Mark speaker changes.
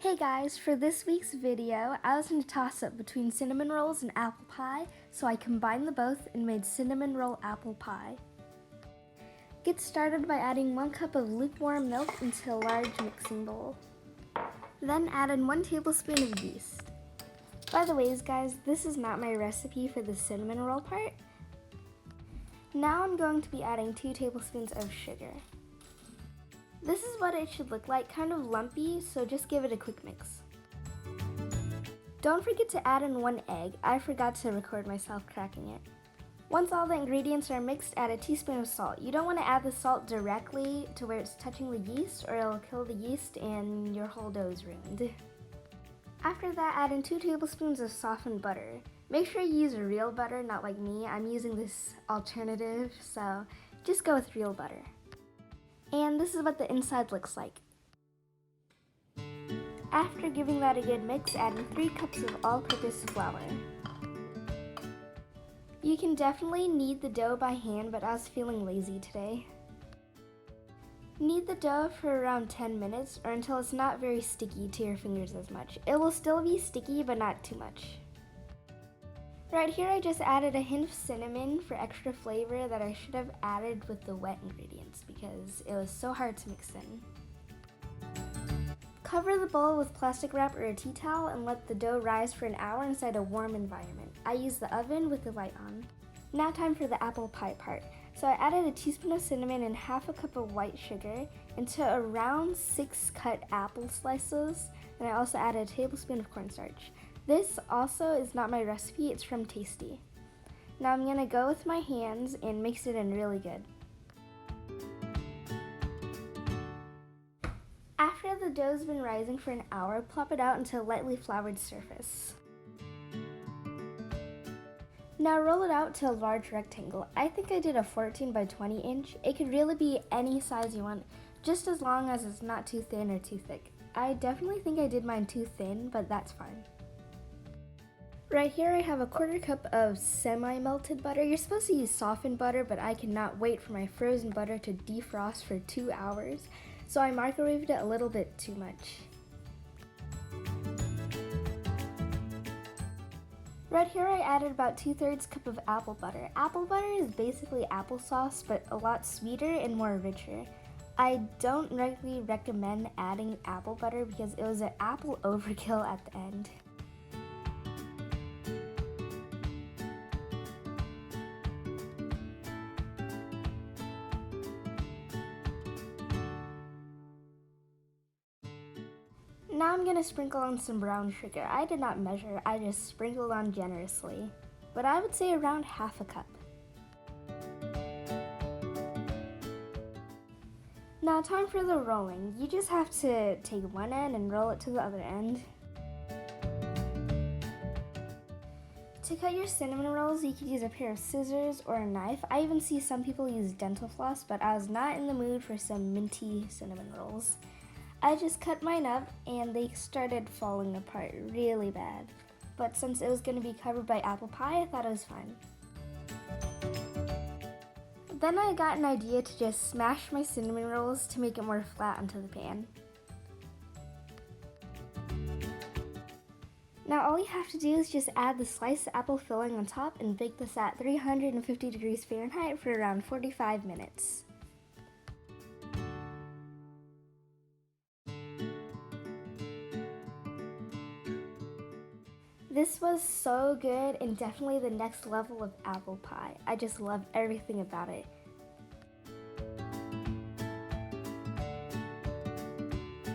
Speaker 1: Hey guys, for this week's video, I was in a toss-up between cinnamon rolls and apple pie, so I combined the both and made cinnamon roll apple pie. Get started by adding 1 cup of lukewarm milk into a large mixing bowl. Then add in 1 tablespoon of yeast. By the way, guys, this is not my recipe for the cinnamon roll part. Now I'm going to be adding 2 tablespoons of sugar. This is what it should look like, kind of lumpy, so just give it a quick mix. Don't forget to add in 1 egg. I forgot to record myself cracking it. Once all the ingredients are mixed, add a teaspoon of salt. You don't want to add the salt directly to where it's touching the yeast, or it'll kill the yeast and your whole dough is ruined. After that, add in 2 tablespoons of softened butter. Make sure you use real butter, not like me. I'm using this alternative, so just go with real butter. And this is what the inside looks like. After giving that a good mix, add in 3 cups of all-purpose flour. You can definitely knead the dough by hand, but I was feeling lazy today. Knead the dough for around 10 minutes or until it's not very sticky to your fingers as much. It will still be sticky, but not too much. Right here I just added a hint of cinnamon for extra flavor that I should have added with the wet ingredients because it was so hard to mix in. Cover the bowl with plastic wrap or a tea towel and let the dough rise for an hour inside a warm environment. I use the oven with the light on. Now time for the apple pie part. So I added a teaspoon of cinnamon and half a cup of white sugar into around 6 cut apple slices, and I also added a tablespoon of cornstarch. This also is not my recipe, it's from Tasty. Now I'm gonna go with my hands and mix it in really good. After the dough's been rising for an hour, plop it out into a lightly floured surface. Now roll it out to a large rectangle. I think I did a 14 by 20 inch. It could really be any size you want, just as long as it's not too thin or too thick. I definitely think I did mine too thin, but that's fine. Right here I have a 1/4 cup of semi-melted butter. You're supposed to use softened butter, but I cannot wait for my frozen butter to defrost for 2 hours, so I microwaved it a little bit too much. Right here I added about 2/3 cup of apple butter. Apple butter is basically applesauce, but a lot sweeter and more richer. I don't really recommend adding apple butter because it was an apple overkill at the end. Now I'm gonna sprinkle on some brown sugar. I did not measure, I just sprinkled on generously. But I would say around half a cup. Now time for the rolling. You just have to take one end and roll it to the other end. To cut your cinnamon rolls, you could use a pair of scissors or a knife. I even see some people use dental floss, but I was not in the mood for some minty cinnamon rolls. I just cut mine up and they started falling apart really bad. But since it was going to be covered by apple pie, I thought it was fine. Then I got an idea to just smash my cinnamon rolls to make it more flat onto the pan. Now all you have to do is just add the sliced apple filling on top and bake this at 350 degrees Fahrenheit for around 45 minutes. This was so good and definitely the next level of apple pie. I just love everything about it.